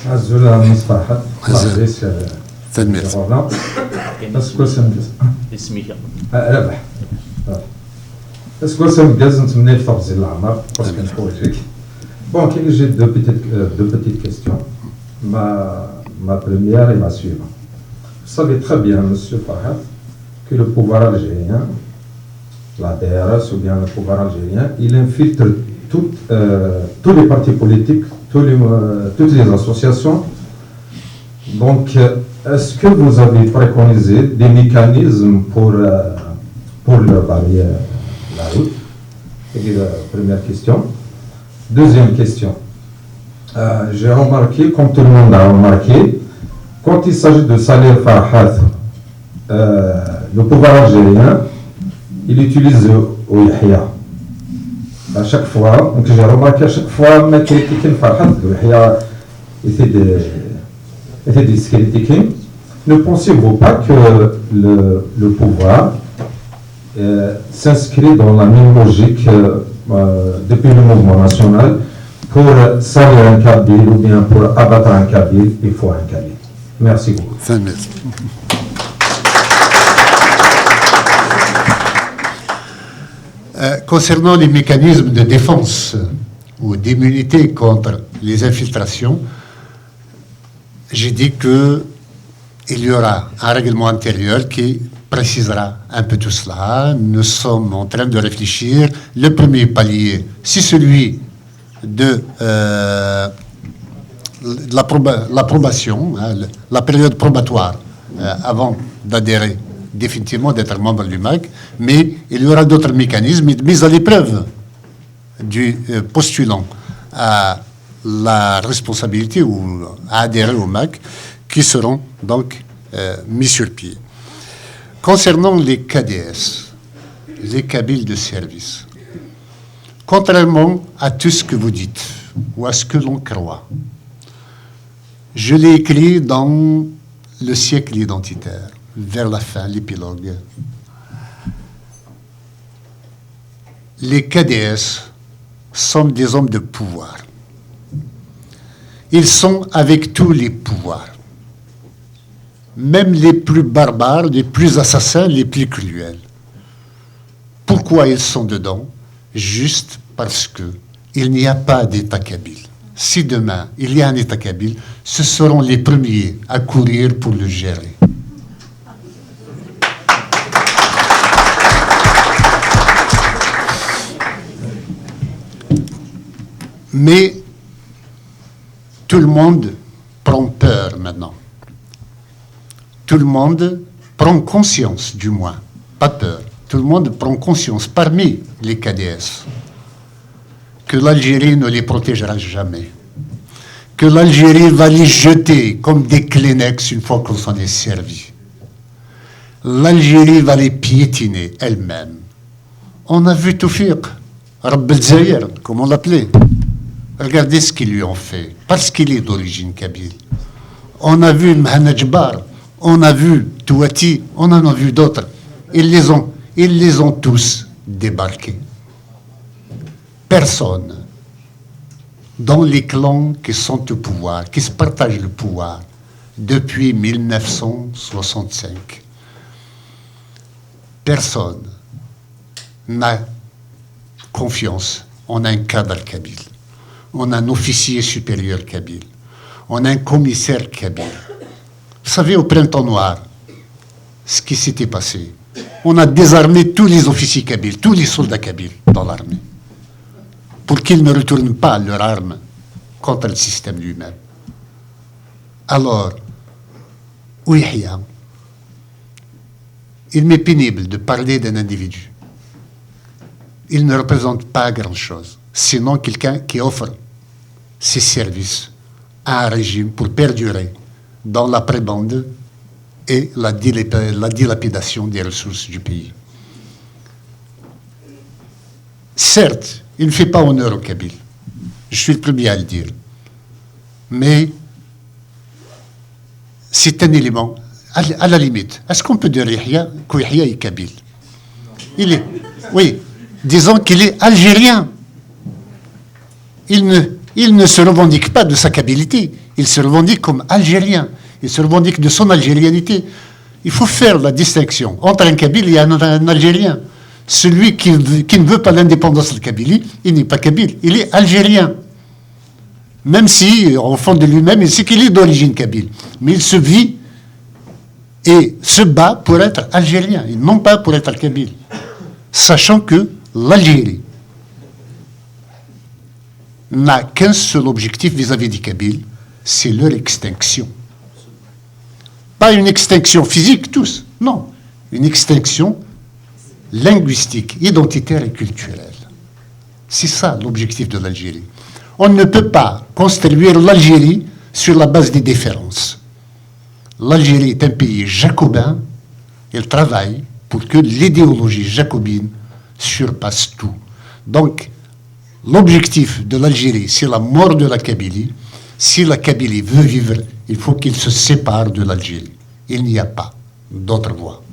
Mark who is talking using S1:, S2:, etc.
S1: عزولا مصباحات
S2: تنمية
S1: اسكو سمجز
S3: اسمك
S1: ربح اسكو سمجز نتمنى الفوز ديال العمر باسكو نحوجك بون كي جي دو بيتيت كيستيون ma première est la suivante. Vous savez très bien, monsieur Farhat, que le pouvoir algérien, la DRS ou bien le pouvoir algérien, il infiltre tous les partis politiques, toutes les associations. Donc, est-ce que vous avez préconisé des mécanismes pour le barrière la route? C'est la première question. Deuxième question. J'ai remarqué, comme tout le monde a remarqué, quand il s'agit de Saleh Farhat, le pouvoir algérien, il utilise Ouihia. À chaque fois, donc j'ai remarqué à chaque fois, que Farhat, Ouihia était disqualifié. Ne pensez-vous pas que le pouvoir s'inscrit dans la même logique depuis le mouvement national? Pour salir un Kabyle ou bien pour abattre un Kabyle, il faut un Kabyle. Merci beaucoup.
S2: Concernant les mécanismes de défense ou d'immunité contre les infiltrations, j'ai dit qu'il y aura un règlement intérieur qui précisera un peu tout cela. Nous sommes en train de réfléchir. Le premier palier, c'est celui de l'approbation, la période probatoire avant d'adhérer définitivement, d'être membre du MAC, mais il y aura d'autres mécanismes de mise à l'épreuve du postulant à la responsabilité ou à adhérer au MAC qui seront donc mis sur pied. Concernant les KDS, les Kabyles de service, contrairement à tout ce que vous dites ou à ce que l'on croit, je l'ai écrit dans le siècle identitaire, vers la fin, l'épilogue. Les KDS sont des hommes de pouvoir. Ils sont avec tous les pouvoirs, même les plus barbares, les plus assassins, les plus cruels. Pourquoi ils sont dedans? Juste parce qu'il n'y a pas d'État kabyle. Si demain il y a un État kabyle, ce seront les premiers à courir pour le gérer. Mais tout le monde prend peur maintenant. Tout le monde prend conscience, du moins, pas peur. Tout le monde prend conscience, parmi les KDS, que l'Algérie ne les protégera jamais, que l'Algérie va les jeter comme des Kleenex une fois qu'on s'en est servi. L'Algérie va les piétiner elle-même. On a vu Toufiq, Rabb el-Zahir, comme on l'appelait. Regardez ce qu'ils lui ont fait, parce qu'il est d'origine kabyle. On a vu Mehana Jbar, on a vu Touati, on en a vu d'autres. Ils les ont tous débarqués. Personne dans les clans qui sont au pouvoir, qui se partagent le pouvoir depuis 1965, personne n'a confiance en un cadre kabyle. On a un officier supérieur kabyle. On a un commissaire kabyle. Vous savez, au Printemps Noir, ce qui s'était passé, on a désarmé tous les officiers kabyles, tous les soldats kabyles dans l'armée, pour qu'ils ne retournent pas leurs armes contre le système lui-même. Alors, Ouihia, il m'est pénible de parler d'un individu. Il ne représente pas grand-chose, sinon quelqu'un qui offre ses services à un régime pour perdurer dans la prébande et la dilapidation des ressources du pays. Certes, il ne fait pas honneur au Kabyle. Je suis le premier à le dire. Mais c'est un élément, à la limite. Est-ce qu'on peut dire qu'Ouihia est Kabyle? Il est, oui, disons qu'il est algérien. Il ne se revendique pas de sa kabilité. Il se revendique comme algérien. Il se revendique de son algérianité. Il faut faire la distinction entre un Kabyle et un Algérien. Celui qui ne veut pas l'indépendance de la Kabylie, il n'est pas Kabyle, il est algérien. Même si, au fond de lui-même, il sait qu'il est d'origine kabyle. Mais il se vit et se bat pour être algérien, et non pas pour être kabyle. Sachant que l'Algérie n'a qu'un seul objectif vis-à-vis des Kabyles, c'est leur extinction. Pas une extinction physique, tous, non. Une extinction linguistique, identitaire et culturelle. C'est ça l'objectif de l'Algérie. On ne peut pas construire l'Algérie sur la base des différences. L'Algérie est un pays jacobin. Elle travaille pour que l'idéologie jacobine surpasse tout. Donc, l'objectif de l'Algérie, c'est la mort de la Kabylie. Si la Kabylie veut vivre, il faut qu'il se sépare de l'Algérie. Il n'y a pas d'autre voie.